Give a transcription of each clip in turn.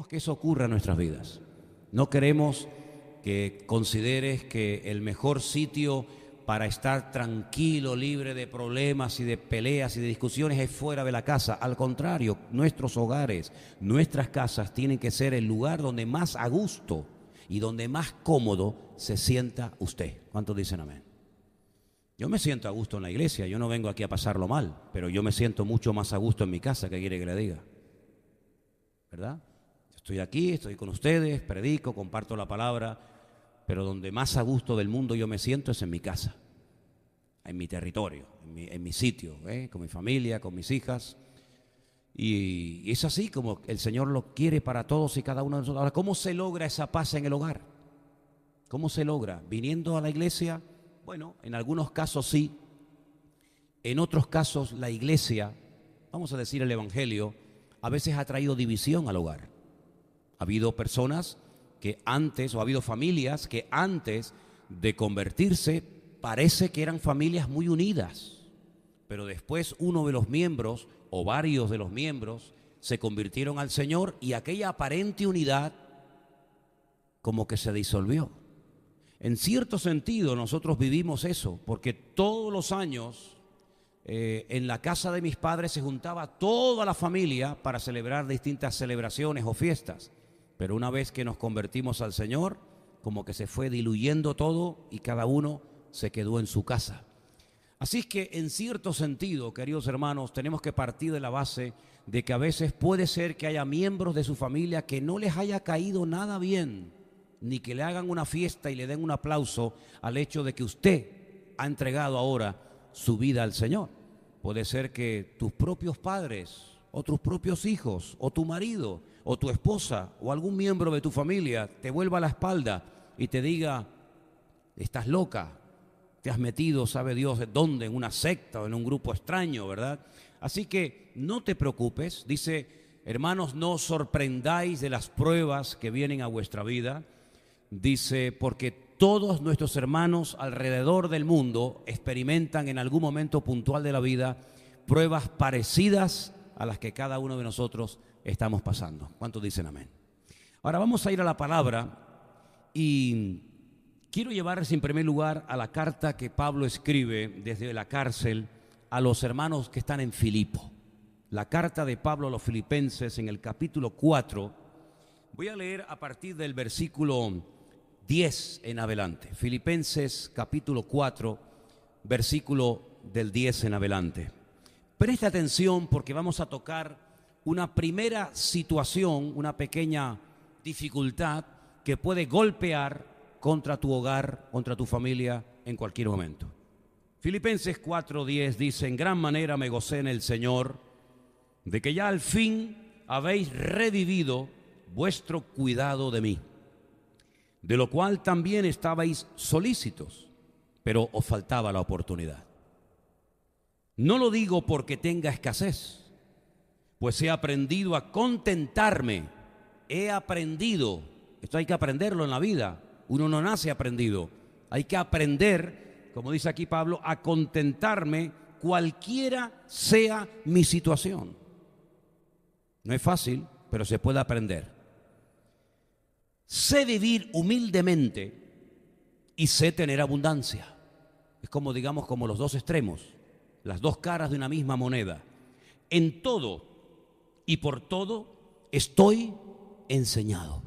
queremos que eso ocurra en nuestras vidas. No queremos que consideres que el mejor sitio para estar tranquilo, libre de problemas y de peleas y de discusiones es fuera de la casa. Al contrario, nuestros hogares, nuestras casas tienen que ser el lugar donde más a gusto y donde más cómodo se sienta usted. ¿Cuántos dicen amén? Yo me siento a gusto en la iglesia, yo no vengo aquí a pasarlo mal, pero yo me siento mucho más a gusto en mi casa, ¿qué quiere que le diga? ¿Verdad? Estoy aquí, estoy con ustedes, predico, comparto la palabra, pero donde más a gusto del mundo yo me siento es en mi casa, en mi territorio, en mi sitio, con mi familia, con mis hijas. Y es así como el Señor lo quiere para todos y cada uno de nosotros. Ahora, ¿cómo se logra esa paz en el hogar? ¿Cómo se logra? ¿Viniendo a la iglesia? Bueno, en algunos casos sí. En otros casos la iglesia, vamos a decir el evangelio, a veces ha traído división al hogar. Ha habido personas que antes, o ha habido familias que antes de convertirse, parece que eran familias muy unidas, pero después uno de los miembros, o varios de los miembros, se convirtieron al Señor y aquella aparente unidad como que se disolvió. En cierto sentido nosotros vivimos eso, porque todos los años en la casa de mis padres se juntaba toda la familia para celebrar distintas celebraciones o fiestas. Pero una vez que nos convertimos al Señor, como que se fue diluyendo todo y cada uno se quedó en su casa. Así es que en cierto sentido, queridos hermanos, tenemos que partir de la base de que a veces puede ser que haya miembros de su familia que no les haya caído nada bien, ni que le hagan una fiesta y le den un aplauso al hecho de que usted ha entregado ahora su vida al Señor. Puede ser que tus propios padres o tus propios hijos o tu marido o tu esposa o algún miembro de tu familia te vuelva la espalda y te diga: estás loca, te has metido, sabe Dios de dónde, en una secta o en un grupo extraño, ¿verdad? Así que no te preocupes, dice, hermanos, no os sorprendáis de las pruebas que vienen a vuestra vida, dice, porque todos nuestros hermanos alrededor del mundo experimentan en algún momento puntual de la vida pruebas parecidas a las que cada uno de nosotros estamos pasando. ¿Cuántos dicen amén? Ahora vamos a ir a la palabra y quiero llevarles en primer lugar a la carta que Pablo escribe desde la cárcel a los hermanos que están en Filipo. La carta de Pablo a los filipenses en el capítulo 4. Voy a leer a partir del versículo 10 en adelante. Filipenses capítulo 4, versículo del 10 en adelante. Presta atención porque vamos a tocar una primera situación, una pequeña dificultad que puede golpear contra tu hogar, contra tu familia en cualquier momento. Filipenses 4:10 dice: en gran manera me gocé en el Señor de que ya al fin habéis revivido vuestro cuidado de mí, de lo cual también estabais solícitos, pero os faltaba la oportunidad. No lo digo porque tenga escasez, pues he aprendido a contentarme. He aprendido, esto hay que aprenderlo en la vida. Uno no nace aprendido. Hay que aprender, como dice aquí Pablo, a contentarme cualquiera sea mi situación. No es fácil, pero se puede aprender. Sé vivir humildemente y sé tener abundancia. Es como, digamos, como los dos extremos, las dos caras de una misma moneda. En todo y por todo estoy enseñado,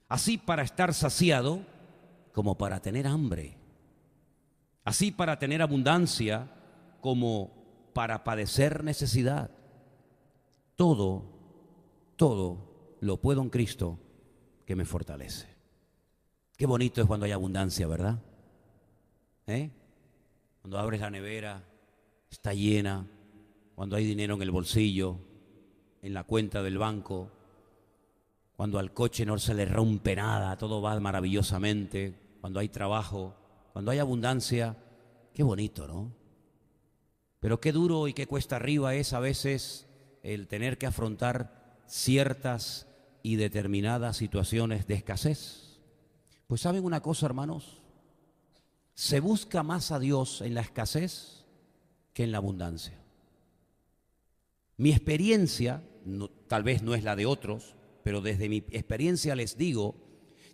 así para estar saciado como para tener hambre, así para tener abundancia como para padecer necesidad. Todo lo puedo en Cristo que me fortalece. Qué bonito es cuando hay abundancia, ¿verdad? Cuando abres la nevera, está llena, cuando hay dinero en el bolsillo, en la cuenta del banco, cuando al coche no se le rompe nada, todo va maravillosamente, cuando hay trabajo, cuando hay abundancia. Qué bonito, ¿no? Pero qué duro y qué cuesta arriba es a veces el tener que afrontar ciertas y determinadas situaciones de escasez. Pues ¿saben una cosa, hermanos? Se busca más a Dios en la escasez que en la abundancia. Mi experiencia, tal vez no es la de otros, pero desde mi experiencia les digo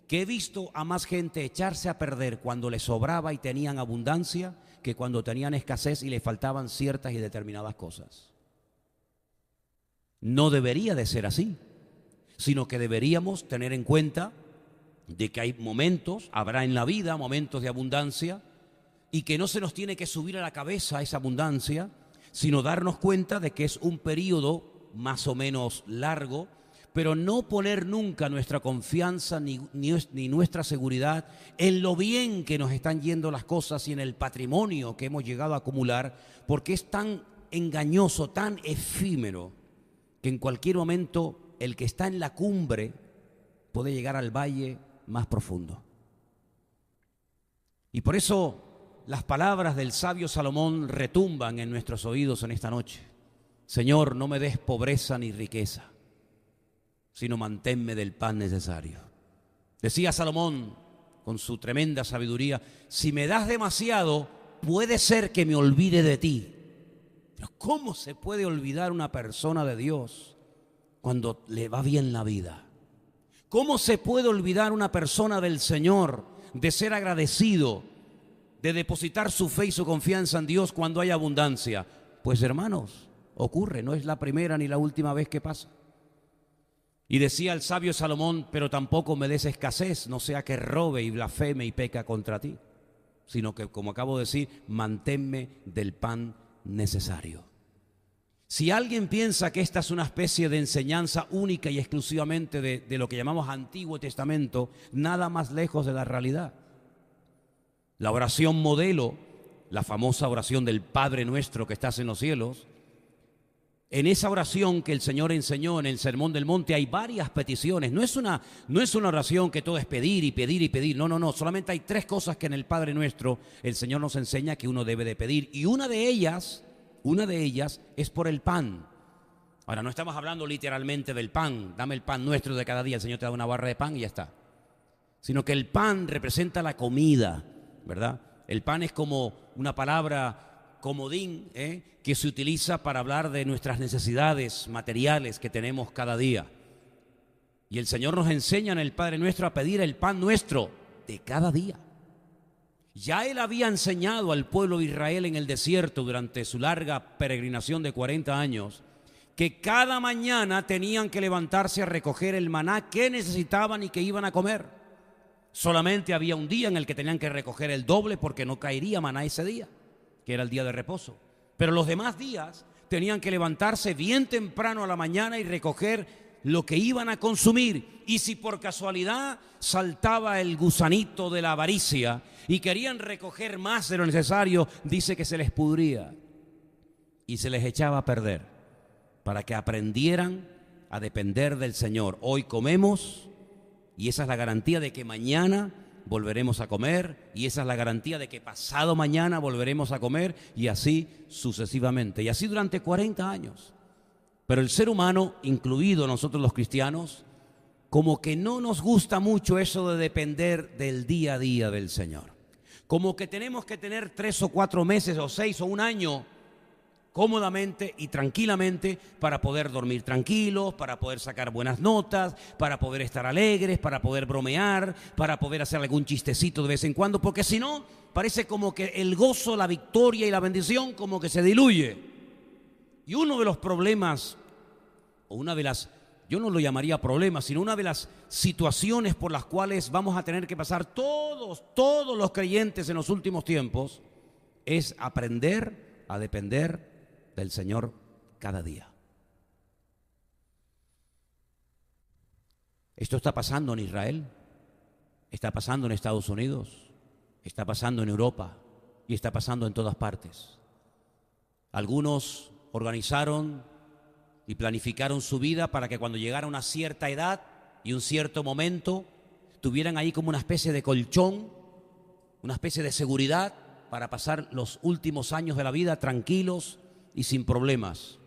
que he visto a más gente echarse a perder cuando les sobraba y tenían abundancia que cuando tenían escasez y les faltaban ciertas y determinadas cosas. No debería de ser así, sino que deberíamos tener en cuenta de que hay momentos, habrá en la vida momentos de abundancia, y que no se nos tiene que subir a la cabeza esa abundancia, sino darnos cuenta de que es un periodo más o menos largo, pero no poner nunca nuestra confianza ni nuestra seguridad en lo bien que nos están yendo las cosas y en el patrimonio que hemos llegado a acumular, porque es tan engañoso, tan efímero, que en cualquier momento el que está en la cumbre puede llegar al valle más profundo. Y por eso las palabras del sabio Salomón retumban en nuestros oídos en esta noche. Señor, no me des pobreza ni riqueza, sino manténme del pan necesario. Decía Salomón con su tremenda sabiduría, si me das demasiado, puede ser que me olvide de ti. Pero ¿cómo se puede olvidar una persona de Dios cuando le va bien la vida? ¿Cómo se puede olvidar una persona del Señor de ser agradecido, de depositar su fe y su confianza en Dios cuando hay abundancia? Pues hermanos, ocurre, no es la primera ni la última vez que pasa. Y decía el sabio Salomón, pero tampoco me des escasez, no sea que robe y blasfeme y peca contra ti, sino que, como acabo de decir, manténme del pan necesario. Si alguien piensa que esta es una especie de enseñanza única y exclusivamente de lo que llamamos Antiguo Testamento, nada más lejos de la realidad. La oración modelo, la famosa oración del Padre Nuestro que estás en los cielos, en esa oración que el Señor enseñó en el Sermón del Monte hay varias peticiones. No es una oración que todo es pedir y pedir y pedir. No. Solamente hay 3 cosas que en el Padre Nuestro el Señor nos enseña que uno debe de pedir. Y una de ellas es por el pan. Ahora, no estamos hablando literalmente del pan. Dame el pan nuestro de cada día. El Señor te da una barra de pan y ya está. Sino que el pan representa la comida, ¿verdad? El pan es como una palabra comodín, que se utiliza para hablar de nuestras necesidades materiales que tenemos cada día. Y el Señor nos enseña en el Padre Nuestro a pedir el pan nuestro de cada día. Ya Él había enseñado al pueblo de Israel en el desierto durante su larga peregrinación de 40 años que cada mañana tenían que levantarse a recoger el maná que necesitaban y que iban a comer. Solamente había un día en el que tenían que recoger el doble porque no caería maná ese día, que era el día de reposo. Pero los demás días tenían que levantarse bien temprano a la mañana y recoger lo que iban a consumir. Y si por casualidad saltaba el gusanito de la avaricia y querían recoger más de lo necesario, dice que se les pudría y se les echaba a perder, para que aprendieran a depender del Señor. Hoy comemos y esa es la garantía de que mañana volveremos a comer, y esa es la garantía de que pasado mañana volveremos a comer, y así sucesivamente, y así durante 40 años. Pero el ser humano, incluido nosotros los cristianos, como que no nos gusta mucho eso de depender del día a día del Señor. Como que tenemos que tener 3 o 4 meses o 6 o un año cómodamente y tranquilamente para poder dormir tranquilos, para poder sacar buenas notas, para poder estar alegres, para poder bromear, para poder hacer algún chistecito de vez en cuando, porque si no, parece como que el gozo, la victoria y la bendición como que se diluye. Y uno de los problemas, o una de las, yo no lo llamaría problemas, sino una de las situaciones por las cuales vamos a tener que pasar todos los creyentes en los últimos tiempos, es aprender a depender del Señor cada día. Esto está pasando en Israel, está pasando en Estados Unidos, está pasando en Europa y está pasando en todas partes. Algunos organizaron y planificaron su vida para que cuando llegara una cierta edad y un cierto momento tuvieran ahí como una especie de colchón, una especie de seguridad para pasar los últimos años de la vida tranquilos y sin problemas.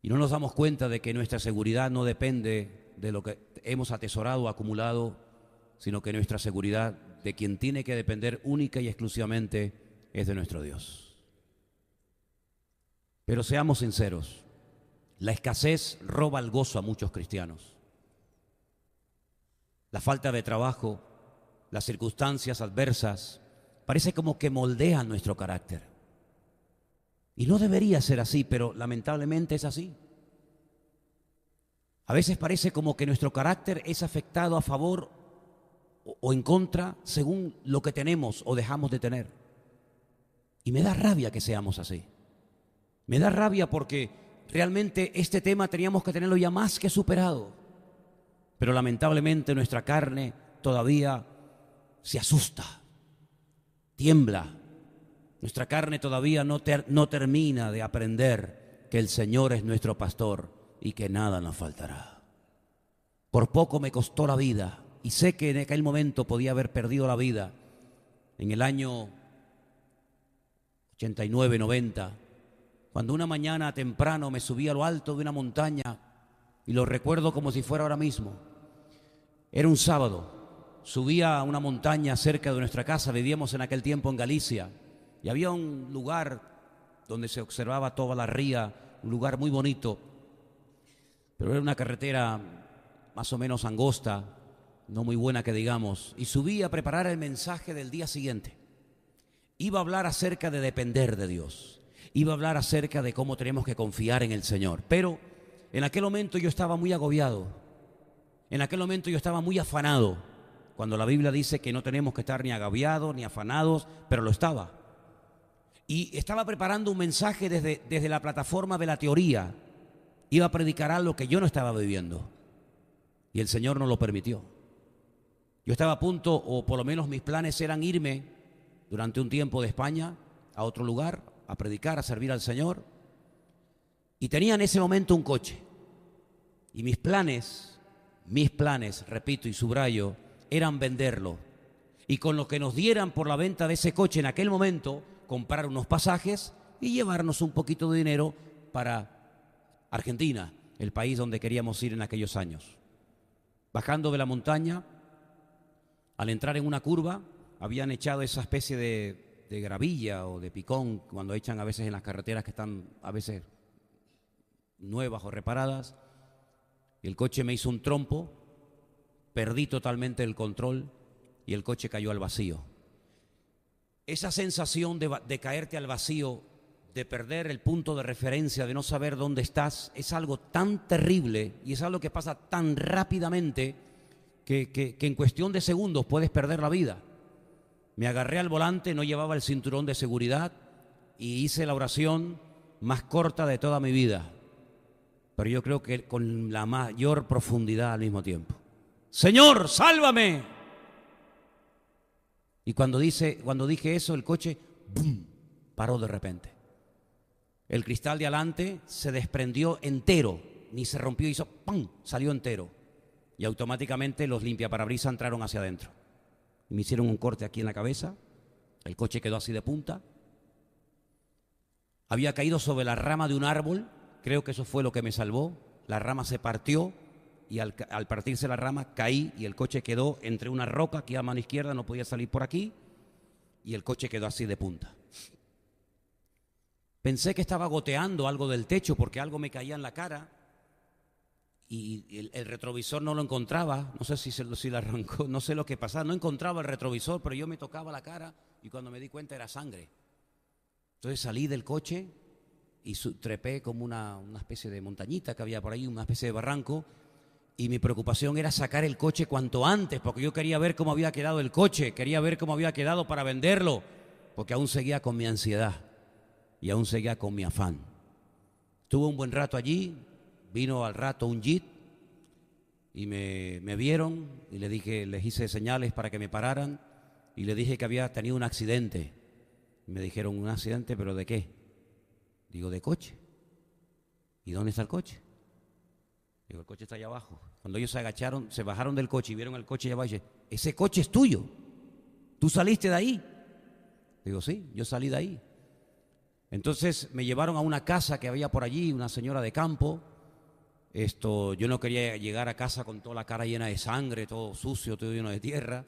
Y no nos damos cuenta de que nuestra seguridad no depende de lo que hemos atesorado o acumulado, sino que nuestra seguridad, de quien tiene que depender única y exclusivamente, es de nuestro Dios. Pero seamos sinceros, La escasez roba el gozo a muchos cristianos. La falta de trabajo, las circunstancias adversas, parece como que moldean nuestro carácter. Y no debería ser así, pero lamentablemente es así. A veces parece como que nuestro carácter es afectado a favor o en contra según lo que tenemos o dejamos de tener. Y me da rabia que seamos así. Me da rabia porque realmente este tema teníamos que tenerlo ya más que superado. Pero lamentablemente nuestra carne todavía se asusta, tiembla. Nuestra carne todavía no termina de aprender que el Señor es nuestro pastor y que nada nos faltará. Por poco me costó la vida y sé que en aquel momento podía haber perdido la vida. En el año 89, 90, cuando una mañana temprano me subí a lo alto de una montaña y lo recuerdo como si fuera ahora mismo. Era un sábado, subía a una montaña cerca de nuestra casa, vivíamos en aquel tiempo en Galicia. Y había un lugar donde se observaba toda la ría, un lugar muy bonito, pero era una carretera más o menos angosta, no muy buena que digamos, y subí a preparar el mensaje del día siguiente. Iba a hablar acerca de depender de Dios, iba a hablar acerca de cómo tenemos que confiar en el Señor, pero en aquel momento yo estaba muy agobiado, en aquel momento yo estaba muy afanado, cuando la Biblia dice que no tenemos que estar ni agobiados ni afanados, pero lo estaba. Y estaba preparando un mensaje desde la plataforma de la teoría. Iba a predicar algo que yo no estaba viviendo. Y el Señor no lo permitió. Yo estaba a punto, o por lo menos mis planes eran irme durante un tiempo de España a otro lugar, a predicar, a servir al Señor. Y tenía en ese momento un coche. Y mis planes, repito y subrayo, eran venderlo. Y con lo que nos dieran por la venta de ese coche en aquel momento, comprar unos pasajes y llevarnos un poquito de dinero para Argentina, el país donde queríamos ir en aquellos años. Bajando de la montaña, al entrar en una curva, habían echado esa especie de gravilla o de picón, cuando echan a veces en las carreteras que están a veces nuevas o reparadas. El coche me hizo un trompo, perdí totalmente el control y el coche cayó al vacío. Esa sensación de caerte al vacío, de perder el punto de referencia, de no saber dónde estás, es algo tan terrible y es algo que pasa tan rápidamente que en cuestión de segundos puedes perder la vida. Me agarré al volante, no llevaba el cinturón de seguridad y hice la oración más corta de toda mi vida, pero yo creo que con la mayor profundidad al mismo tiempo. Señor, sálvame. Y cuando dije eso, el coche ¡bum!, paró de repente. El cristal de adelante se desprendió entero, ni se rompió, hizo ¡pum!, salió entero. Y automáticamente los limpiaparabrisas entraron hacia adentro. Y me hicieron un corte aquí en la cabeza, el coche quedó así de punta. Había caído sobre la rama de un árbol, creo que eso fue lo que me salvó. La rama se partió. Y al partirse la rama caí y el coche quedó entre una roca, aquí a mano izquierda, no podía salir por aquí, y el coche quedó así de punta. Pensé que estaba goteando algo del techo porque algo me caía en la cara y el retrovisor no lo encontraba, no sé si le arrancó, no sé lo que pasaba, no encontraba el retrovisor, pero yo me tocaba la cara y cuando me di cuenta era sangre. Entonces salí del coche y trepé como una especie de montañita que había por ahí, una especie de barranco. Y mi preocupación era sacar el coche cuanto antes, porque yo quería ver cómo había quedado el coche, quería ver cómo había quedado para venderlo, porque aún seguía con mi ansiedad y aún seguía con mi afán. Estuve un buen rato allí, vino al rato un jeep y me vieron y les hice señales para que me pararan y le dije que había tenido un accidente. Y me dijeron, ¿un accidente? ¿Pero de qué? Digo, de coche. ¿Y dónde está el coche? Digo, el coche está allá abajo. Cuando ellos se agacharon, se bajaron del coche y vieron el coche allá abajo y dije, ese coche es tuyo. ¿Tú saliste de ahí? Digo, sí, yo salí de ahí. Entonces me llevaron a una casa que había por allí, una señora de campo. Yo no quería llegar a casa con toda la cara llena de sangre, todo sucio, todo lleno de tierra.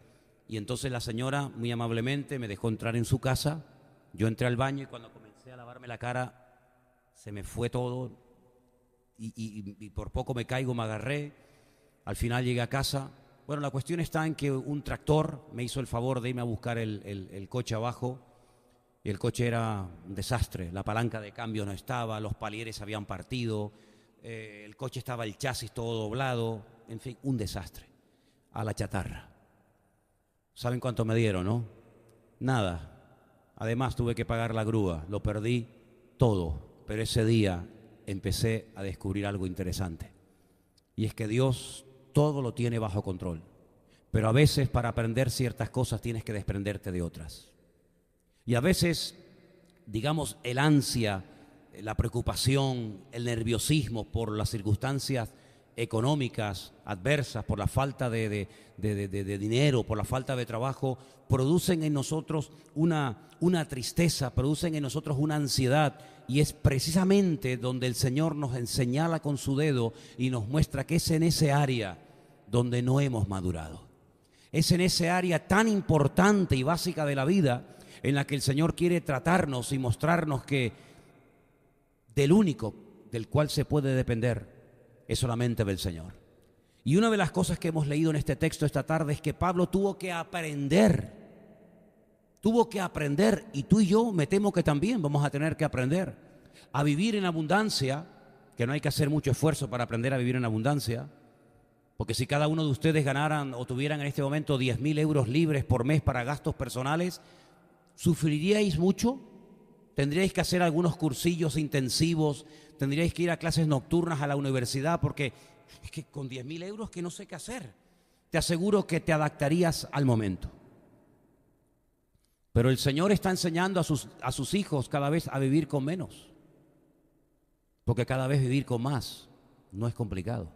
Y entonces la señora muy amablemente me dejó entrar en su casa. Yo entré al baño y cuando comencé a lavarme la cara, se me fue todo. y por poco me caigo, me agarré. Al final llegué a casa. Bueno, la cuestión está en que un tractor me hizo el favor de irme a buscar el coche abajo, y el coche era un desastre. La palanca de cambio no estaba, los palieres habían partido, el coche estaba el chasis todo doblado, en fin, un desastre. A la chatarra. ¿Saben cuánto me dieron, no? Nada. Además tuve que pagar la grúa, lo perdí todo. Pero ese día empecé a descubrir algo interesante. Y es que Dios todo lo tiene bajo control. Pero a veces para aprender ciertas cosas tienes que desprenderte de otras. Y a veces, digamos, el ansia, la preocupación, el nerviosismo por las circunstancias económicas adversas, por la falta de dinero, por la falta de trabajo, producen en nosotros una tristeza, producen en nosotros una ansiedad, y es precisamente donde el Señor nos señala con su dedo y nos muestra que es en ese área donde no hemos madurado. Es en ese área tan importante y básica de la vida en la que el Señor quiere tratarnos y mostrarnos que del único del cual se puede depender es solamente del Señor. Y una de las cosas que hemos leído en este texto esta tarde es que Pablo tuvo que aprender, y tú y yo me temo que también vamos a tener que aprender a vivir en abundancia, que no hay que hacer mucho esfuerzo para aprender a vivir en abundancia, porque si cada uno de ustedes ganaran o tuvieran en este momento 10.000 euros libres por mes para gastos personales, ¿sufriríais mucho? ¿Tendríais que hacer algunos cursillos intensivos? ¿Tendríais que ir a clases nocturnas a la universidad? Porque es que con 10.000 euros que no sé qué hacer. Te aseguro que te adaptarías al momento. Pero el Señor está enseñando a sus hijos cada vez a vivir con menos. Porque cada vez vivir con más no es complicado.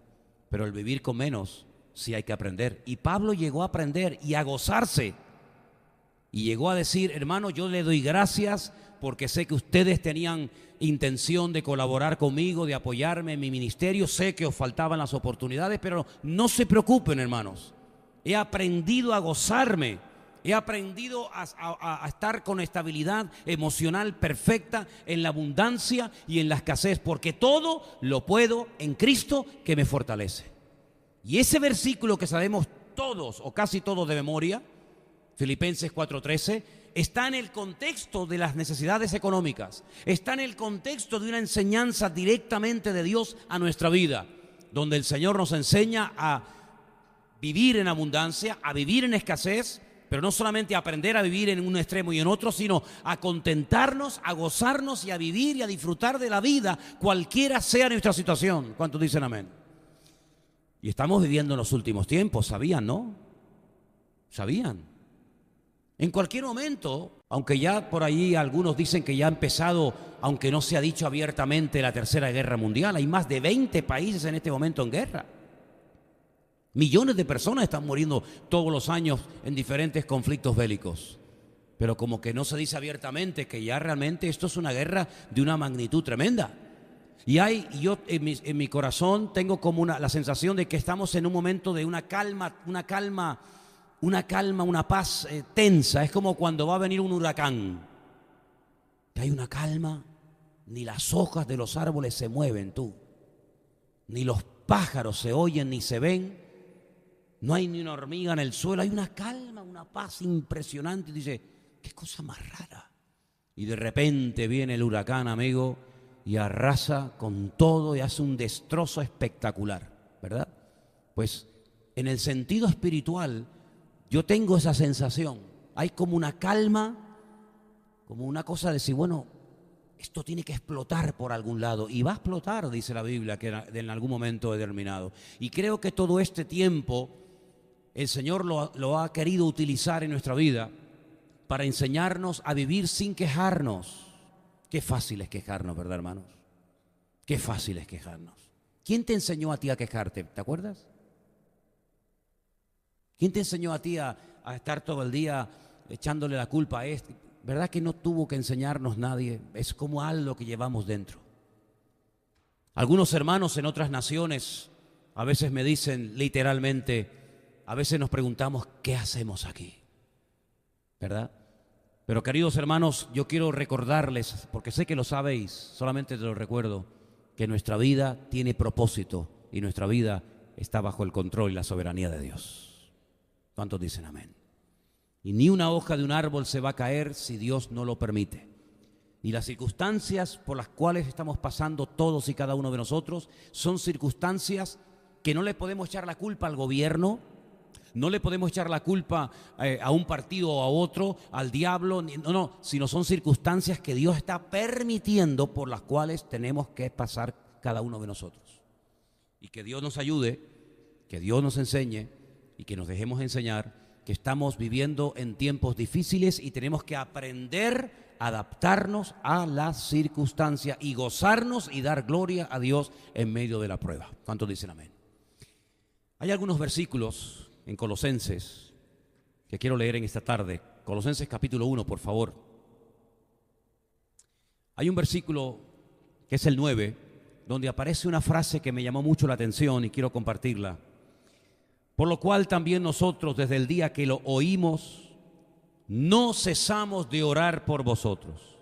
Pero el vivir con menos sí hay que aprender. Y Pablo llegó a aprender y a gozarse. Y llegó a decir: hermano, yo le doy gracias porque sé que ustedes tenían intención de colaborar conmigo, de apoyarme en mi ministerio. Sé que os faltaban las oportunidades, pero no se preocupen, hermanos. He aprendido a gozarme. He aprendido a estar con estabilidad emocional perfecta en la abundancia y en la escasez, porque todo lo puedo en Cristo que me fortalece. Y ese versículo que sabemos todos o casi todos de memoria, Filipenses 4:13, está en el contexto de las necesidades económicas, está en el contexto de una enseñanza directamente de Dios a nuestra vida, donde el Señor nos enseña a vivir en abundancia, a vivir en escasez, pero no solamente a aprender a vivir en un extremo y en otro, sino a contentarnos, a gozarnos y a vivir y a disfrutar de la vida, cualquiera sea nuestra situación. ¿Cuántos dicen amén? Y estamos viviendo en los últimos tiempos, ¿sabían, no? ¿Sabían? En cualquier momento, aunque ya por ahí algunos dicen que ya ha empezado, aunque no se ha dicho abiertamente, la Tercera Guerra Mundial, hay más de 20 países en este momento en guerra. Millones de personas están muriendo todos los años en diferentes conflictos bélicos. Pero como que no se dice abiertamente que ya realmente esto es una guerra de una magnitud tremenda. Y yo en mi corazón tengo como la sensación de que estamos en un momento de una paz tensa. Es como cuando va a venir un huracán. Que hay una calma, ni las hojas de los árboles se mueven, ni los pájaros se oyen ni se ven. No hay ni una hormiga en el suelo, hay una calma, una paz impresionante. Y dice, qué cosa más rara. Y de repente viene el huracán, amigo, y arrasa con todo y hace un destrozo espectacular, ¿verdad? Pues en el sentido espiritual yo tengo esa sensación. Hay como una calma, como una cosa de decir, bueno, esto tiene que explotar por algún lado. Y va a explotar, dice la Biblia, que en algún momento determinado. Y creo que todo este tiempo el Señor lo ha querido utilizar en nuestra vida para enseñarnos a vivir sin quejarnos. Qué fácil es quejarnos, ¿verdad, hermanos? Qué fácil es quejarnos. ¿Quién te enseñó a ti a quejarte? ¿Te acuerdas? ¿Quién te enseñó a ti a estar todo el día echándole la culpa a este? ¿Verdad que no tuvo que enseñarnos nadie? Es como algo que llevamos dentro. Algunos hermanos en otras naciones a veces me dicen literalmente, a veces nos preguntamos, ¿qué hacemos aquí? ¿Verdad? Pero queridos hermanos, yo quiero recordarles, porque sé que lo sabéis, solamente te lo recuerdo, que nuestra vida tiene propósito y nuestra vida está bajo el control y la soberanía de Dios. ¿Cuántos dicen amén? Y ni una hoja de un árbol se va a caer si Dios no lo permite. Y las circunstancias por las cuales estamos pasando todos y cada uno de nosotros son circunstancias que no le podemos echar la culpa al gobierno, no le podemos echar la culpa a un partido o a otro, al diablo, no, sino son circunstancias que Dios está permitiendo por las cuales tenemos que pasar cada uno de nosotros. Y que Dios nos ayude, que Dios nos enseñe y que nos dejemos enseñar que estamos viviendo en tiempos difíciles y tenemos que aprender a adaptarnos a las circunstancias y gozarnos y dar gloria a Dios en medio de la prueba. ¿Cuántos dicen amén? Hay algunos versículos en Colosenses que quiero leer en esta tarde. Colosenses capítulo 1, por favor. Hay un versículo que es el 9, donde aparece una frase que me llamó mucho la atención y quiero compartirla. Por lo cual también nosotros, desde el día que lo oímos, no cesamos de orar por vosotros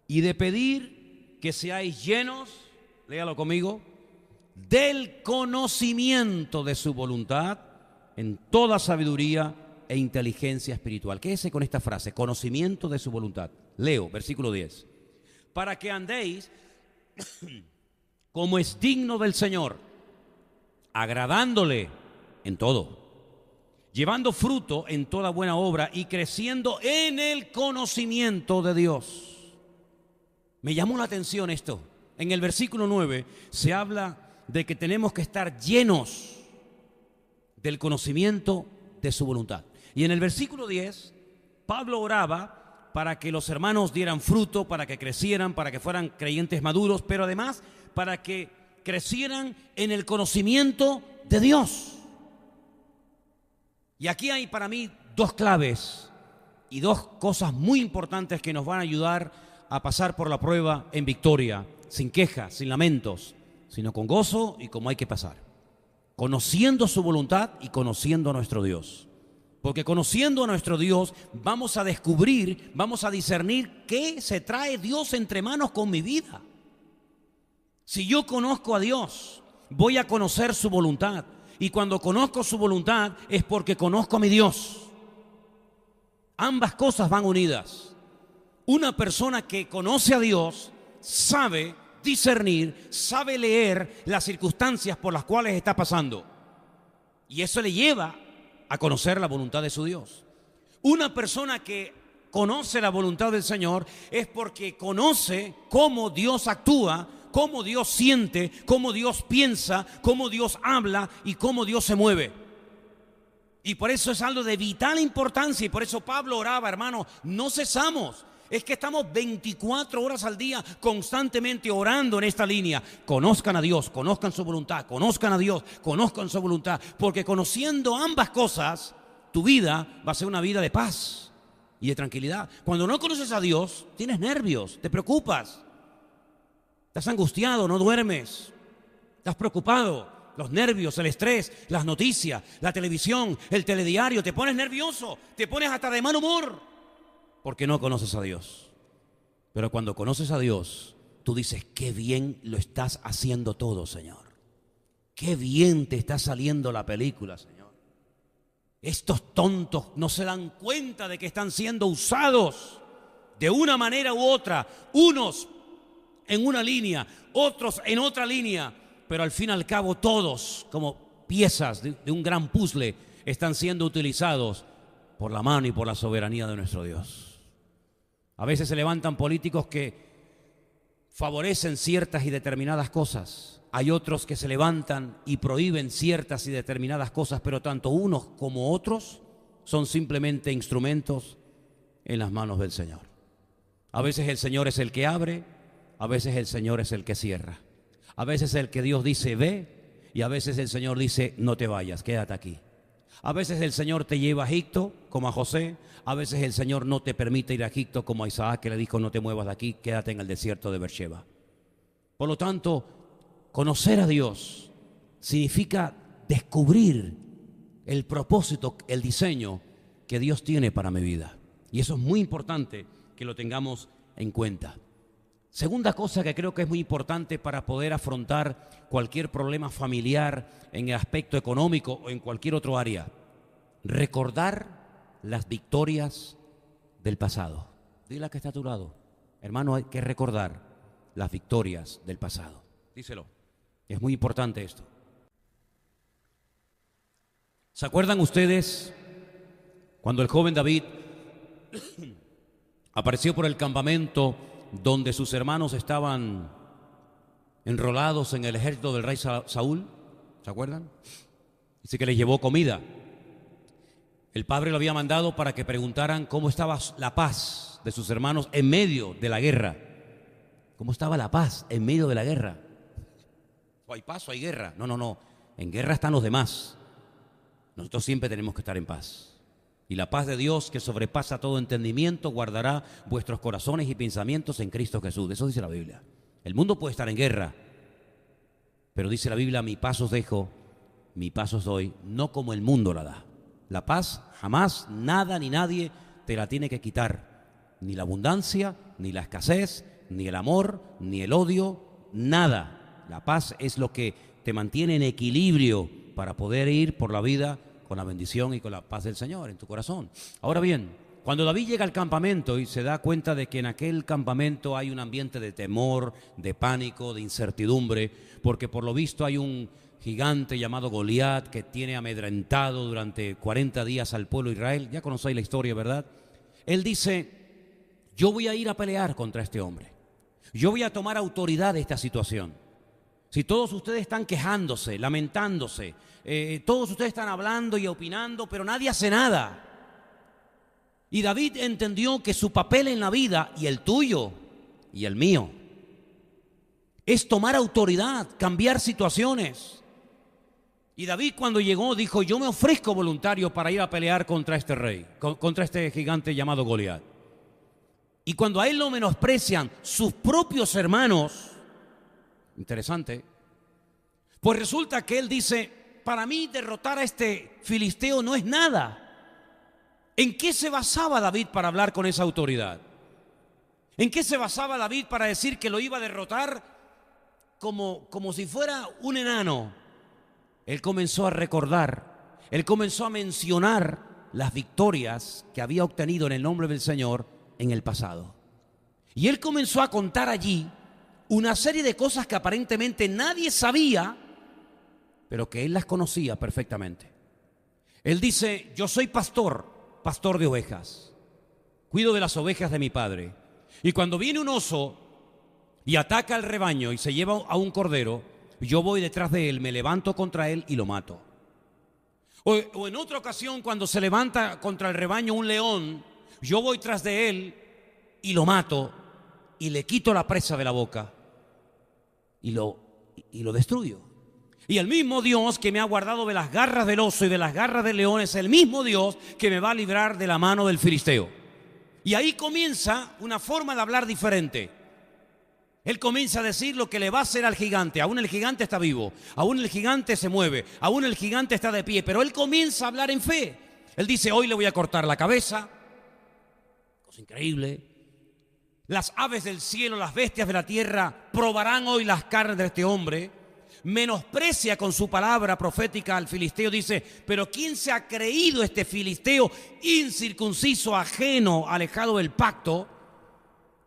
y de pedir que seáis llenos, léalo conmigo, del conocimiento de su voluntad en toda sabiduría e inteligencia espiritual. Quédese con esta frase, conocimiento de su voluntad. Leo, versículo 10. Para que andéis como es digno del Señor, agradándole en todo, llevando fruto en toda buena obra y creciendo en el conocimiento de Dios. Me llamó la atención esto. En el versículo 9 se habla de que tenemos que estar llenos del conocimiento de su voluntad. Y en el versículo 10, Pablo oraba para que los hermanos dieran fruto, para que crecieran, para que fueran creyentes maduros, pero además para que crecieran en el conocimiento de Dios. Y aquí hay para mí dos claves y dos cosas muy importantes que nos van a ayudar a pasar por la prueba en victoria, sin quejas, sin lamentos, sino con gozo y como hay que pasar. Conociendo su voluntad y conociendo a nuestro Dios. Porque conociendo a nuestro Dios vamos a descubrir, vamos a discernir qué se trae Dios entre manos con mi vida. Si yo conozco a Dios, voy a conocer su voluntad. Y cuando conozco su voluntad es porque conozco a mi Dios. Ambas cosas van unidas. Una persona que conoce a Dios sabe discernir, sabe leer las circunstancias por las cuales está pasando. Y eso le lleva a conocer la voluntad de su Dios. Una persona que conoce la voluntad del Señor es porque conoce cómo Dios actúa, cómo Dios siente, cómo Dios piensa, cómo Dios habla y cómo Dios se mueve. Y por eso es algo de vital importancia y por eso Pablo oraba, hermano, no cesamos. Es que estamos 24 horas al día constantemente orando en esta línea. Conozcan a Dios, conozcan su voluntad, conozcan a Dios, conozcan su voluntad. Porque conociendo ambas cosas, tu vida va a ser una vida de paz y de tranquilidad. Cuando no conoces a Dios, tienes nervios, te preocupas. Estás angustiado, no duermes. Estás preocupado. Los nervios, el estrés, las noticias, la televisión, el telediario. Te pones nervioso, te pones hasta de mal humor. Porque no conoces a Dios. Pero cuando conoces a Dios, tú dices, qué bien lo estás haciendo todo, Señor. Qué bien te está saliendo la película, Señor. Estos tontos no se dan cuenta de que están siendo usados de una manera u otra. Unos en una línea, otros en otra línea. Pero al fin y al cabo todos, como piezas de un gran puzzle, están siendo utilizados por la mano y por la soberanía de nuestro Dios. A veces se levantan políticos que favorecen ciertas y determinadas cosas. Hay otros que se levantan y prohíben ciertas y determinadas cosas, pero tanto unos como otros son simplemente instrumentos en las manos del Señor. A veces el Señor es el que abre, a veces el Señor es el que cierra. A veces el que Dios dice ve y a veces el Señor dice no te vayas, quédate aquí. A veces el Señor te lleva a Egipto, como a José. A veces el Señor no te permite ir a Egipto, como a Isaac, que le dijo, no te muevas de aquí, quédate en el desierto de Beersheba. Por lo tanto, conocer a Dios significa descubrir el propósito, el diseño que Dios tiene para mi vida. Y eso es muy importante que lo tengamos en cuenta. Segunda cosa que creo que es muy importante para poder afrontar cualquier problema familiar en el aspecto económico o en cualquier otro área. Recordar las victorias del pasado. Dile a que está a tu lado. Hermano, hay que recordar las victorias del pasado. Díselo. Es muy importante esto. ¿Se acuerdan ustedes cuando el joven David apareció por el campamento donde sus hermanos estaban enrolados en el ejército del rey Saúl? ¿Se acuerdan? Dice que les llevó comida. El padre lo había mandado para que preguntaran cómo estaba la paz de sus hermanos en medio de la guerra. ¿Cómo estaba la paz en medio de la guerra? ¿O hay paz o hay guerra? No, no, no. En guerra están los demás. Nosotros siempre tenemos que estar en paz. Y la paz de Dios, que sobrepasa todo entendimiento, guardará vuestros corazones y pensamientos en Cristo Jesús. Eso dice la Biblia. El mundo puede estar en guerra, pero dice la Biblia, mi paz os dejo, mi paz os doy, no como el mundo la da. La paz jamás, nada ni nadie te la tiene que quitar. Ni la abundancia, ni la escasez, ni el amor, ni el odio, nada. La paz es lo que te mantiene en equilibrio para poder ir por la vida con la bendición y con la paz del Señor en tu corazón. Ahora bien, cuando David llega al campamento y se da cuenta de que en aquel campamento hay un ambiente de temor, de pánico, de incertidumbre, porque por lo visto hay un gigante llamado Goliat que tiene amedrentado durante 40 días al pueblo de Israel. Ya conocéis la historia, ¿verdad? Él dice, yo voy a ir a pelear contra este hombre. Yo voy a tomar autoridad de esta situación. Si todos ustedes están quejándose, lamentándose, todos ustedes están hablando y opinando, pero nadie hace nada. Y David entendió que su papel en la vida, y el tuyo y el mío, es tomar autoridad, cambiar situaciones. Y David cuando llegó dijo, yo me ofrezco voluntario para ir a pelear contra este rey, contra este gigante llamado Goliat. Y cuando a él lo menosprecian sus propios hermanos, interesante, pues resulta que él dice, para mí derrotar a este filisteo no es nada. ¿En qué se basaba David para hablar con esa autoridad? ¿En qué se basaba David para decir que lo iba a derrotar como si fuera un enano? Él comenzó a recordar, él comenzó a mencionar las victorias que había obtenido en el nombre del Señor en el pasado. Y él comenzó a contar allí una serie de cosas que aparentemente nadie sabía, pero que él las conocía perfectamente. Él dice, yo soy pastor de ovejas, cuido de las ovejas de mi padre. Y cuando viene un oso y ataca al rebaño y se lleva a un cordero, yo voy detrás de él, me levanto contra él y lo mato. O en otra ocasión, cuando se levanta contra el rebaño un león, yo voy tras de él y lo mato y le quito la presa de la boca y lo destruyo. Y el mismo Dios que me ha guardado de las garras del oso y de las garras del león es el mismo Dios que me va a librar de la mano del filisteo. Y ahí comienza una forma de hablar diferente. Él comienza a decir lo que le va a hacer al gigante. Aún el gigante está vivo, aún el gigante se mueve, aún el gigante está de pie, pero él comienza a hablar en fe. Él dice, hoy le voy a cortar la cabeza. Cosa increíble. Las aves del cielo, las bestias de la tierra probarán hoy las carnes de este hombre. Menosprecia con su palabra profética al filisteo. Dice, pero ¿quién se ha creído este filisteo incircunciso, ajeno, alejado del pacto,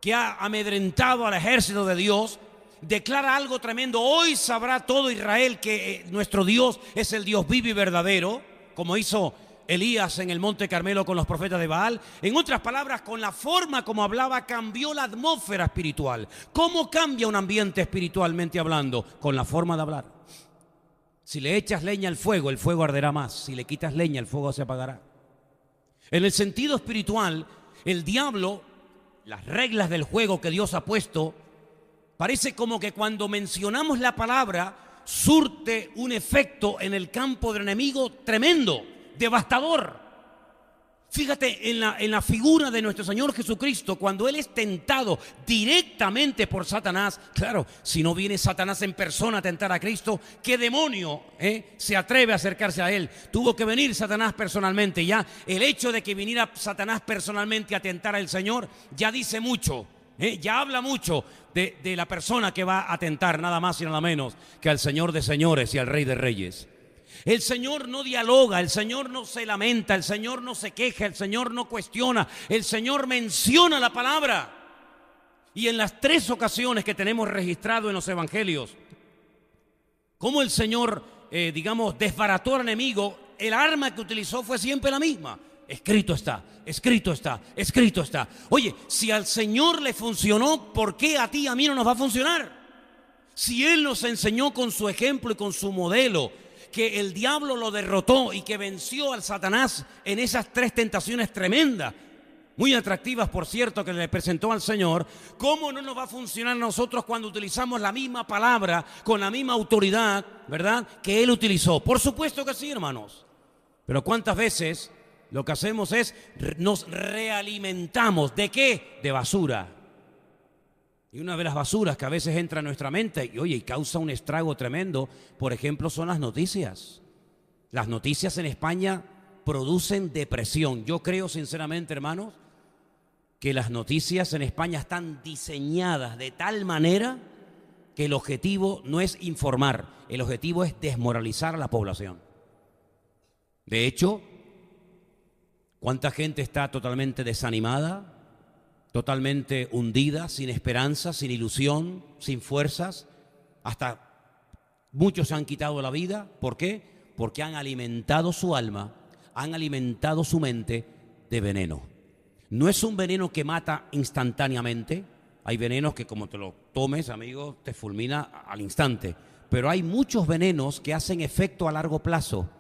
que ha amedrentado al ejército de Dios? Declara algo tremendo. Hoy sabrá todo Israel que nuestro Dios es el Dios vivo y verdadero, como hizo Elías en el Monte Carmelo con los profetas de Baal. En otras palabras, con la forma como hablaba, cambió la atmósfera espiritual. ¿Cómo cambia un ambiente espiritualmente hablando? Con la forma de hablar. Si le echas leña al fuego, el fuego arderá más. Si le quitas leña, el fuego se apagará. En el sentido espiritual, el diablo, las reglas del juego que Dios ha puesto, parece como que cuando mencionamos la palabra, surte un efecto en el campo del enemigo tremendo, devastador. Fíjate en la figura de nuestro Señor Jesucristo, cuando Él es tentado directamente por Satanás. Claro, si no viene Satanás en persona a tentar a Cristo, ¿qué demonio se atreve a acercarse a Él? Tuvo que venir Satanás personalmente. Ya el hecho de que viniera Satanás personalmente a tentar al Señor ya dice mucho. Ya habla mucho de la persona que va a atentar nada más y nada menos que al Señor de señores y al Rey de reyes. El Señor no dialoga, el Señor no se lamenta, el Señor no se queja, el Señor no cuestiona, el Señor menciona la palabra. Y en las 3 ocasiones que tenemos registrado en los evangelios, cómo el Señor, desbarató al enemigo, el arma que utilizó fue siempre la misma. Escrito está, escrito está, escrito está. Oye, si al Señor le funcionó, ¿por qué a ti y a mí no nos va a funcionar? Si Él nos enseñó con su ejemplo y con su modelo que el diablo lo derrotó y que venció al Satanás en esas 3 tentaciones tremendas, muy atractivas por cierto, que le presentó al Señor, ¿cómo no nos va a funcionar a nosotros cuando utilizamos la misma palabra con la misma autoridad, verdad, que Él utilizó? Por supuesto que sí, hermanos. Pero ¿cuántas veces lo que hacemos es nos realimentamos? ¿De qué? De basura. Y una de las basuras que a veces entra en nuestra mente y causa un estrago tremendo, por ejemplo, son las noticias. Las noticias en España producen depresión. Yo creo sinceramente, hermanos, que las noticias en España están diseñadas de tal manera que el objetivo no es informar, el objetivo es desmoralizar a la población. De hecho, ¿cuánta gente está totalmente desanimada? Totalmente hundida, sin esperanza, sin ilusión, sin fuerzas. Hasta muchos se han quitado la vida. ¿Por qué? Porque han alimentado su alma, han alimentado su mente de veneno. No es un veneno que mata instantáneamente. Hay venenos que como te lo tomes, amigo, te fulmina al instante. Pero hay muchos venenos que hacen efecto a largo plazo.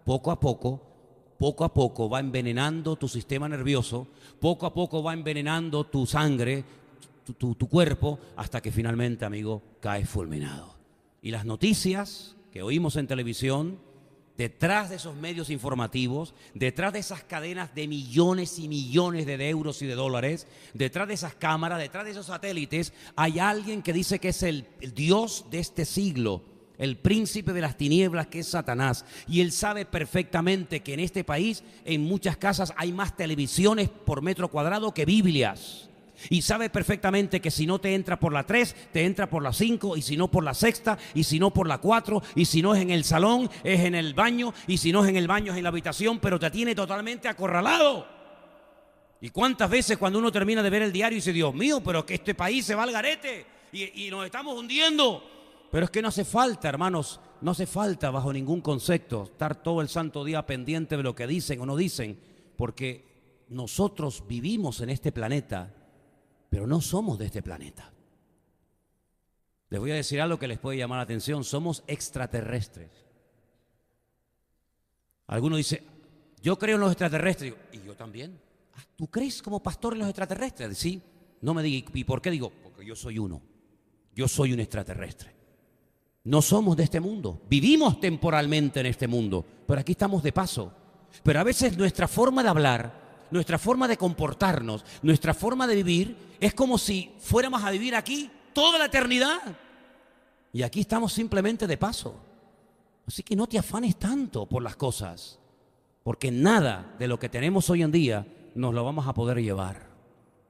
Poco a poco va envenenando tu sistema nervioso, poco a poco va envenenando tu sangre, tu cuerpo, hasta que finalmente, amigo, caes fulminado. Y las noticias que oímos en televisión, detrás de esos medios informativos, detrás de esas cadenas de millones y millones de euros y de dólares, detrás de esas cámaras, detrás de esos satélites, hay alguien que dice que es el Dios de este siglo, el príncipe de las tinieblas, que es Satanás. Y él sabe perfectamente que en este país, en muchas casas, hay más televisiones por metro cuadrado que Biblias. Y sabe perfectamente que si no te entra por la 3, te entra por la 5, y si no por la 6ª, y si no por la 4, y si no es en el salón, es en el baño, y si no es en el baño, es en la habitación, pero te tiene totalmente acorralado. ¿Y cuántas veces cuando uno termina de ver el diario dice, Dios mío, pero que este país se va al garete y nos estamos hundiendo? Pero es que no hace falta, hermanos, no hace falta bajo ningún concepto estar todo el santo día pendiente de lo que dicen o no dicen, porque nosotros vivimos en este planeta, pero no somos de este planeta. Les voy a decir algo que les puede llamar la atención, somos extraterrestres. Algunos dicen, yo creo en los extraterrestres, y yo también. ¿Tú crees como pastor en los extraterrestres? Sí, no me diga, ¿y por qué digo? Porque yo soy uno, yo soy un extraterrestre. No somos de este mundo, vivimos temporalmente en este mundo, pero aquí estamos de paso. Pero a veces nuestra forma de hablar, nuestra forma de comportarnos, nuestra forma de vivir, es como si fuéramos a vivir aquí toda la eternidad. Y aquí estamos simplemente de paso. Así que no te afanes tanto por las cosas, porque nada de lo que tenemos hoy en día nos lo vamos a poder llevar.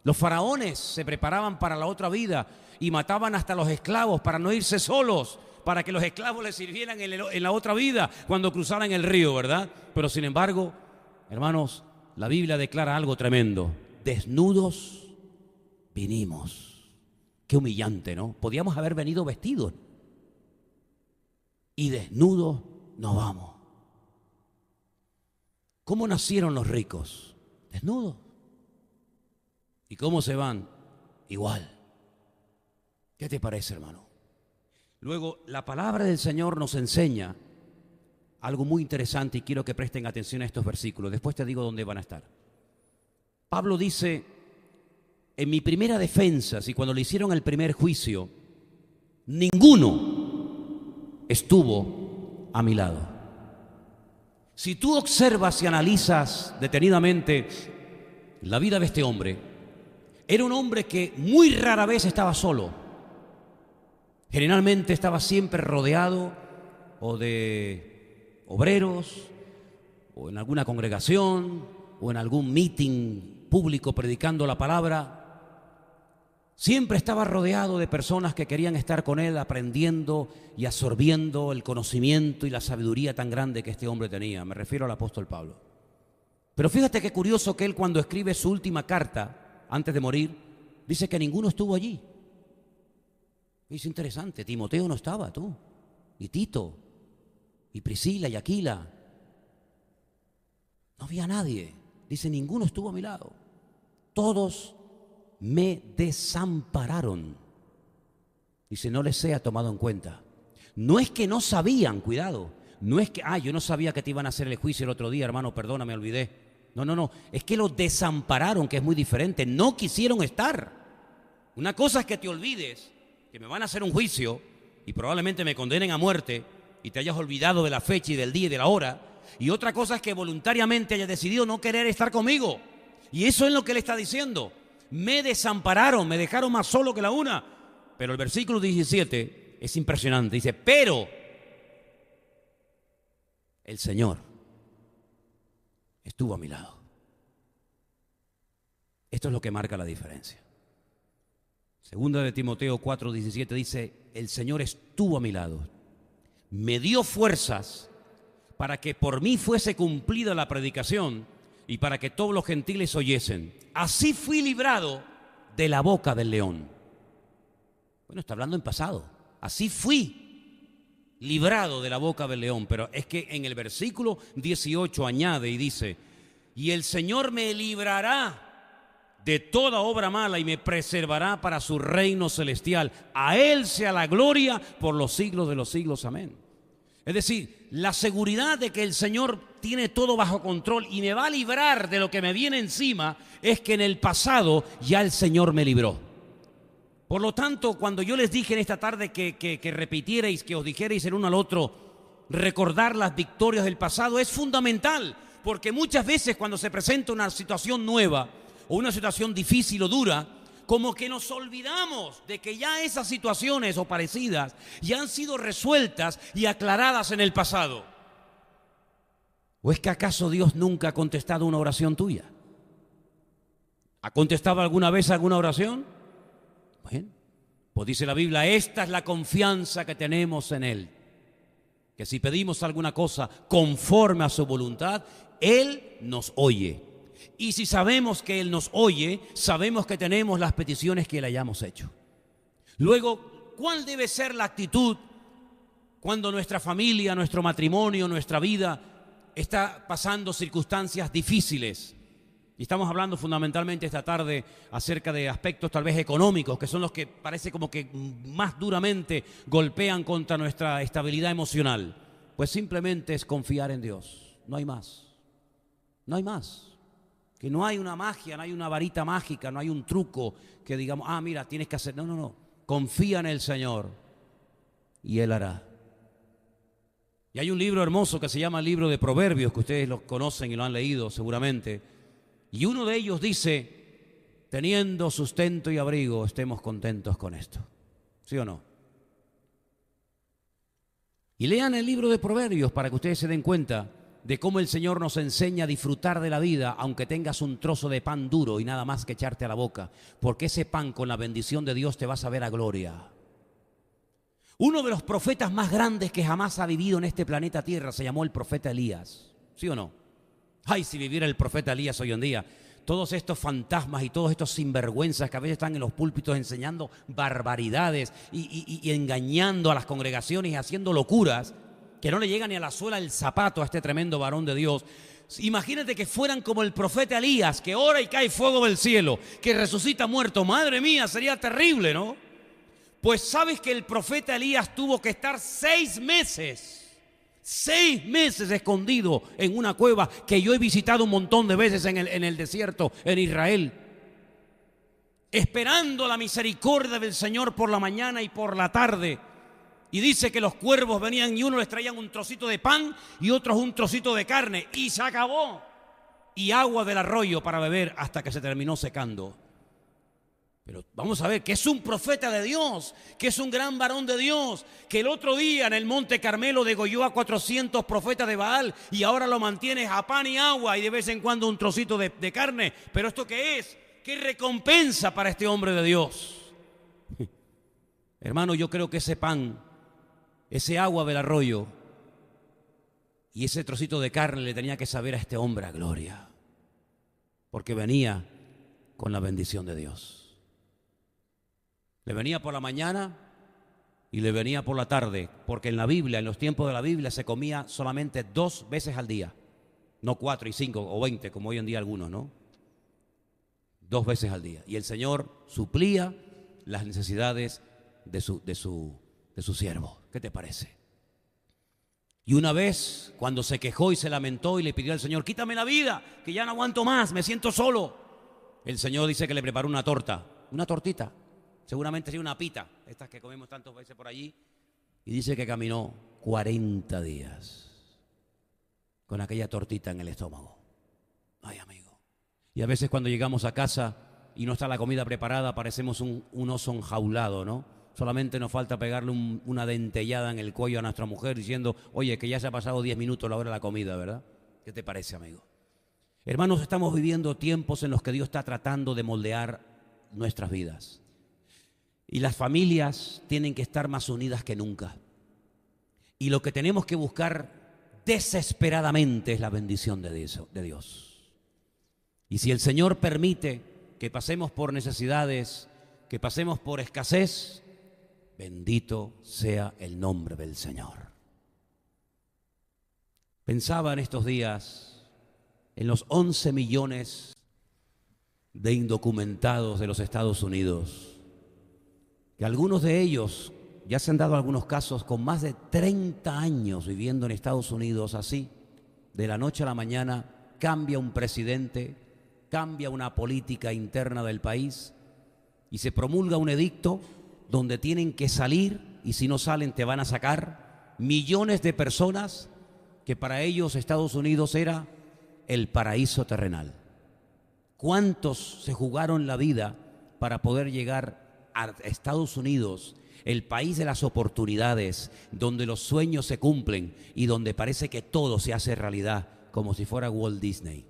Los faraones se preparaban para la otra vida y mataban hasta los esclavos para no irse solos, para que los esclavos les sirvieran en la otra vida cuando cruzaran el río, ¿verdad? Pero sin embargo, hermanos, la Biblia declara algo tremendo. Desnudos vinimos. Qué humillante, ¿no? Podíamos haber venido vestidos y desnudos nos vamos. ¿Cómo nacieron los ricos? Desnudos. ¿Y cómo se van? Igual. ¿Qué te parece, hermano? Luego, la palabra del Señor nos enseña algo muy interesante y quiero que presten atención a estos versículos. Después te digo dónde van a estar. Pablo dice, en mi primera defensa, si cuando le hicieron el primer juicio, ninguno estuvo a mi lado. Si tú observas y analizas detenidamente la vida de este hombre, era un hombre que muy rara vez estaba solo. Generalmente estaba siempre rodeado o de obreros, o en alguna congregación, o en algún meeting público predicando la palabra. Siempre estaba rodeado de personas que querían estar con él aprendiendo y absorbiendo el conocimiento y la sabiduría tan grande que este hombre tenía. Me refiero al apóstol Pablo. Pero fíjate qué curioso que él, cuando escribe su última carta antes de morir, dice que ninguno estuvo allí. Es interesante, Timoteo no estaba, tú, y Tito, y Priscila y Aquila. No había nadie. Dice, ninguno estuvo a mi lado. Todos me desampararon. Dice, no les sea tomado en cuenta. No es que no sabían, cuidado. No es que, yo no sabía que te iban a hacer el juicio el otro día, hermano, perdona, me olvidé. No. Es que los desampararon, que es muy diferente. No quisieron estar. Una cosa es que te olvides que me van a hacer un juicio y probablemente me condenen a muerte y te hayas olvidado de la fecha y del día y de la hora. Y otra cosa es que voluntariamente hayas decidido no querer estar conmigo. Y eso es lo que él está diciendo. Me desampararon, me dejaron más solo que la una. Pero el versículo 17 es impresionante. Dice, pero el Señor estuvo a mi lado. Esto es lo que marca la diferencia. Segunda de Timoteo 4:17 dice, el Señor estuvo a mi lado, me dio fuerzas para que por mí fuese cumplida la predicación y para que todos los gentiles oyesen. Así fui librado de la boca del león. Bueno, está hablando en pasado. Así fui librado de la boca del león. Pero es que en el versículo 18 añade y dice, y el Señor me librará de toda obra mala y me preservará para su reino celestial. A Él sea la gloria por los siglos de los siglos. Amén. Es decir, la seguridad de que el Señor tiene todo bajo control y me va a librar de lo que me viene encima es que en el pasado ya el Señor me libró. Por lo tanto, cuando yo les dije en esta tarde que repitierais, que os dijerais el uno al otro, recordar las victorias del pasado es fundamental, porque muchas veces cuando se presenta una situación nueva o una situación difícil o dura, como que nos olvidamos de que ya esas situaciones o parecidas ya han sido resueltas y aclaradas en el pasado. ¿O es que acaso Dios nunca ha contestado una oración tuya? ¿Ha contestado alguna vez alguna oración? Bueno, pues dice la Biblia, esta es la confianza que tenemos en Él, que si pedimos alguna cosa conforme a su voluntad, Él nos oye. Y si sabemos que Él nos oye, sabemos que tenemos las peticiones que le hayamos hecho. Luego, ¿cuál debe ser la actitud cuando nuestra familia, nuestro matrimonio, nuestra vida está pasando circunstancias difíciles? Y estamos hablando fundamentalmente esta tarde acerca de aspectos tal vez económicos, que son los que parece como que más duramente golpean contra nuestra estabilidad emocional. Pues simplemente es confiar en Dios. No hay más. No hay más. Que no hay una magia, no hay una varita mágica, no hay un truco que digamos, mira, tienes que hacer. No. Confía en el Señor y Él hará. Y hay un libro hermoso que se llama el libro de Proverbios, que ustedes lo conocen y lo han leído seguramente. Y uno de ellos dice, teniendo sustento y abrigo, estemos contentos con esto. ¿Sí o no? Y lean el libro de Proverbios para que ustedes se den cuenta de cómo el Señor nos enseña a disfrutar de la vida, aunque tengas un trozo de pan duro y nada más que echarte a la boca, porque ese pan con la bendición de Dios te va a saber a gloria. Uno de los profetas más grandes que jamás ha vivido en este planeta Tierra se llamó el profeta Elías. ¿Sí o no? Ay, si viviera el profeta Elías hoy en día. Todos estos fantasmas y todos estos sinvergüenzas que a veces están en los púlpitos enseñando barbaridades y engañando a las congregaciones y haciendo locuras que no le llegan ni a la suela del zapato a este tremendo varón de Dios. Imagínate que fueran como el profeta Elías, que ora y cae fuego del cielo, que resucita muerto. Madre mía, sería terrible, ¿no? Pues sabes que el profeta Elías tuvo que estar 6 meses escondido en una cueva que yo he visitado un montón de veces en el desierto, en Israel, esperando la misericordia del Señor por la mañana y por la tarde. Y dice que los cuervos venían y uno les traían un trocito de pan y otros un trocito de carne y se acabó. Y agua del arroyo para beber hasta que se terminó secando. Pero vamos a ver que es un profeta de Dios, que es un gran varón de Dios, que el otro día en el Monte Carmelo degolló a 400 profetas de Baal y ahora lo mantienes a pan y agua y de vez en cuando un trocito de carne. Pero ¿esto qué es? ¿Qué recompensa para este hombre de Dios? Hermano, yo creo que ese pan, ese agua del arroyo y ese trocito de carne le tenía que saber a este hombre a gloria, porque venía con la bendición de Dios. Le venía por la mañana y le venía por la tarde, porque en la Biblia, en los tiempos de la Biblia, se comía solamente 2 veces al día, no 4 y 5 o 20 como hoy en día algunos, ¿no? 2 veces al día. Y el Señor suplía las necesidades de su siervo. ¿Qué te parece? Y una vez, cuando se quejó y se lamentó y le pidió al Señor, quítame la vida, que ya no aguanto más, me siento solo, el Señor dice que le preparó una torta, una tortita, seguramente sería una pita, estas que comemos tantas veces por allí, y dice que caminó 40 días con aquella tortita en el estómago. Ay, amigo. Y a veces cuando llegamos a casa y no está la comida preparada, parecemos un oso enjaulado, ¿no? Solamente nos falta pegarle una dentellada en el cuello a nuestra mujer diciendo, oye, que ya se ha pasado 10 minutos la hora de la comida, ¿verdad? ¿Qué te parece, amigo? Hermanos, estamos viviendo tiempos en los que Dios está tratando de moldear nuestras vidas. Y las familias tienen que estar más unidas que nunca. Y lo que tenemos que buscar desesperadamente es la bendición de Dios. Y si el Señor permite que pasemos por necesidades, que pasemos por escasez, bendito sea el nombre del Señor. Pensaba en estos días en los 11 millones de indocumentados de los Estados Unidos, que algunos de ellos ya se han dado algunos casos con más de 30 años viviendo en Estados Unidos así. De la noche a la mañana cambia un presidente, cambia una política interna del país y se promulga un edicto donde tienen que salir y si no salen te van a sacar. Millones de personas que para ellos Estados Unidos era el paraíso terrenal. ¿Cuántos se jugaron la vida para poder llegar a Estados Unidos, el país de las oportunidades, donde los sueños se cumplen y donde parece que todo se hace realidad, como si fuera Walt Disney?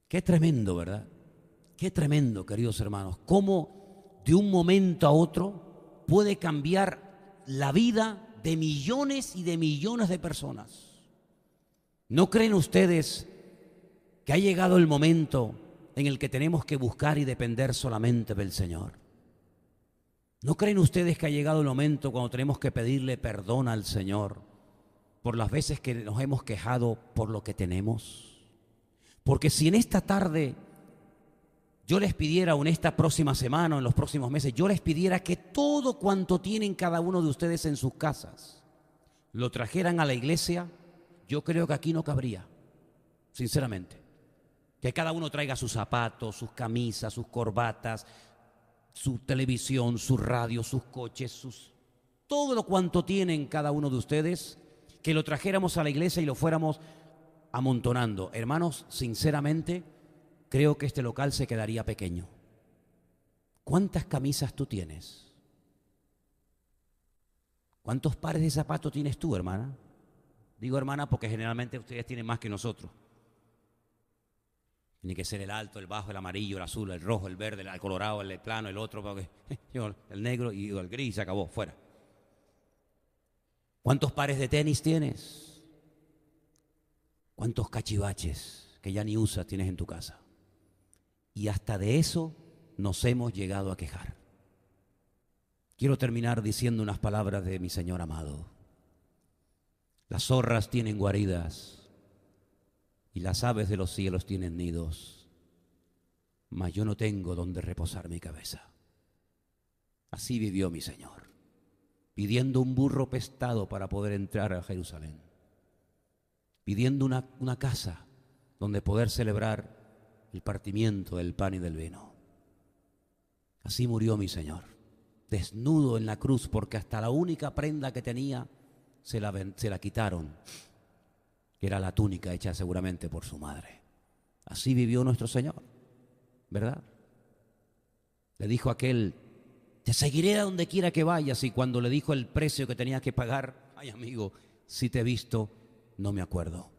Qué tremendo, ¿verdad? Qué tremendo, queridos hermanos, cómo de un momento a otro puede cambiar la vida de millones y de millones de personas. ¿No creen ustedes que ha llegado el momento en el que tenemos que buscar y depender solamente del Señor? ¿No creen ustedes que ha llegado el momento cuando tenemos que pedirle perdón al Señor por las veces que nos hemos quejado por lo que tenemos? Porque si en esta tarde yo les pidiera, o en esta próxima semana, o en los próximos meses, yo les pidiera que todo cuanto tienen cada uno de ustedes en sus casas, lo trajeran a la iglesia, yo creo que aquí no cabría, sinceramente. Que cada uno traiga sus zapatos, sus camisas, sus corbatas, su televisión, su radio, sus coches, todo lo cuanto tienen cada uno de ustedes, que lo trajéramos a la iglesia y lo fuéramos amontonando. Hermanos, sinceramente, creo que este local se quedaría pequeño. ¿Cuántas camisas tú tienes? ¿Cuántos pares de zapatos tienes tú, hermana? Digo hermana porque generalmente ustedes tienen más que nosotros. Tiene que ser el alto, el bajo, el amarillo, el azul, el rojo, el verde, el colorado, el plano, el otro, el negro y el gris, se acabó, fuera. ¿Cuántos pares de tenis tienes? ¿Cuántos cachivaches que ya ni usas tienes en tu casa? Y hasta de eso nos hemos llegado a quejar. Quiero terminar diciendo unas palabras de mi Señor amado. Las zorras tienen guaridas y las aves de los cielos tienen nidos, mas yo no tengo donde reposar mi cabeza. Así vivió mi Señor, pidiendo un burro prestado para poder entrar a Jerusalén, pidiendo una casa donde poder celebrar el partimiento del pan y del vino. Así murió mi Señor, desnudo en la cruz, porque hasta la única prenda que tenía se la quitaron, que era la túnica hecha seguramente por su madre. Así vivió nuestro Señor, ¿verdad? Le dijo a aquel, te seguiré a donde quiera que vayas, y cuando le dijo el precio que tenía que pagar, ay amigo, si te he visto, no me acuerdo.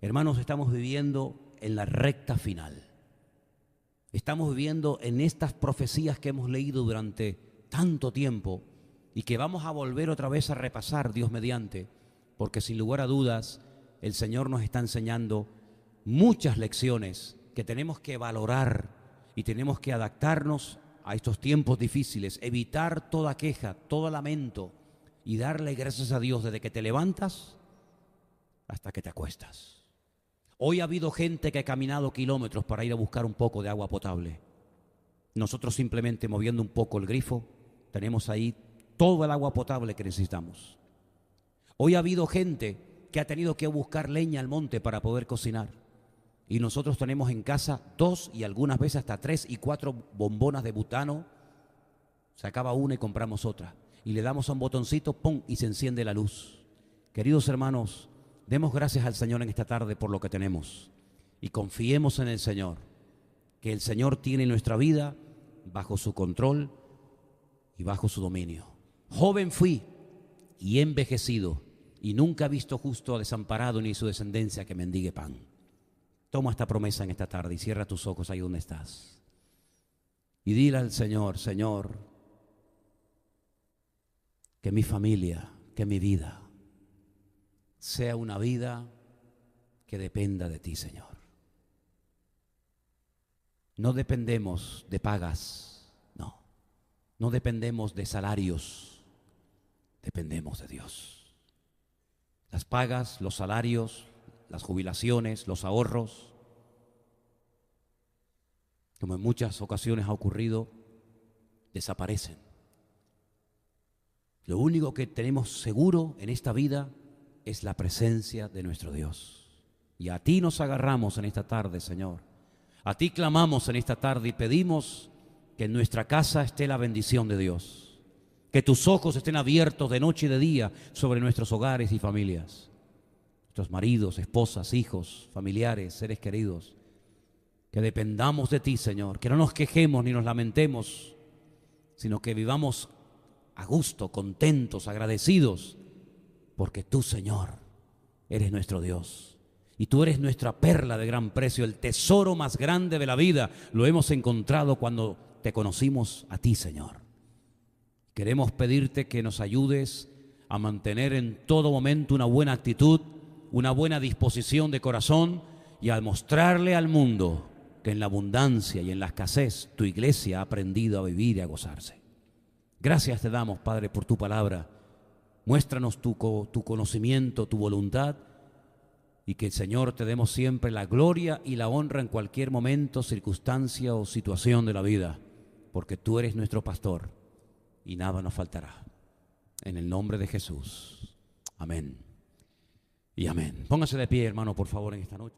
Hermanos, estamos viviendo en la recta final. Estamos viviendo en estas profecías que hemos leído durante tanto tiempo y que vamos a volver otra vez a repasar, Dios mediante, porque sin lugar a dudas el Señor nos está enseñando muchas lecciones que tenemos que valorar y tenemos que adaptarnos a estos tiempos difíciles, evitar toda queja, todo lamento y darle gracias a Dios desde que te levantas hasta que te acuestas. Hoy ha habido gente que ha caminado kilómetros para ir a buscar un poco de agua potable. Nosotros simplemente moviendo un poco el grifo, tenemos ahí todo el agua potable que necesitamos. Hoy ha habido gente que ha tenido que buscar leña al monte para poder cocinar. Y nosotros tenemos en casa 2 y algunas veces hasta 3 y 4 bombonas de butano. Se acaba una y compramos otra. Y le damos a un botoncito, ¡pum!, y se enciende la luz. Queridos hermanos, demos gracias al Señor en esta tarde por lo que tenemos. Y confiemos en el Señor, que el Señor tiene nuestra vida bajo su control y bajo su dominio. Joven fui y he envejecido, y nunca he visto justo desamparado ni su descendencia que mendigue pan. Toma esta promesa en esta tarde y cierra tus ojos ahí donde estás. Y dile al Señor, Señor, que mi familia, que mi vida sea una vida que dependa de ti, Señor. No dependemos de pagas, no dependemos de salarios, dependemos de Dios. Las pagas, los salarios, las jubilaciones, los ahorros, como en muchas ocasiones ha ocurrido, desaparecen. Lo único que tenemos seguro en esta vida es la presencia de nuestro Dios. Y a ti nos agarramos en esta tarde, Señor. A ti clamamos en esta tarde y pedimos que en nuestra casa esté la bendición de Dios. Que tus ojos estén abiertos de noche y de día sobre nuestros hogares y familias. Nuestros maridos, esposas, hijos, familiares, seres queridos. Que dependamos de ti, Señor. Que no nos quejemos ni nos lamentemos, sino que vivamos a gusto, contentos, agradecidos, porque tú, Señor, eres nuestro Dios. Y tú eres nuestra perla de gran precio, el tesoro más grande de la vida. Lo hemos encontrado cuando te conocimos a ti, Señor. Queremos pedirte que nos ayudes a mantener en todo momento una buena actitud, una buena disposición de corazón y a mostrarle al mundo que en la abundancia y en la escasez tu iglesia ha aprendido a vivir y a gozarse. Gracias te damos, Padre, por tu palabra. Muéstranos tu conocimiento, tu voluntad, y que, Señor, te demos siempre la gloria y la honra en cualquier momento, circunstancia o situación de la vida, porque tú eres nuestro pastor y nada nos faltará. En el nombre de Jesús. Amén y amén. Póngase de pie, hermano, por favor, en esta noche.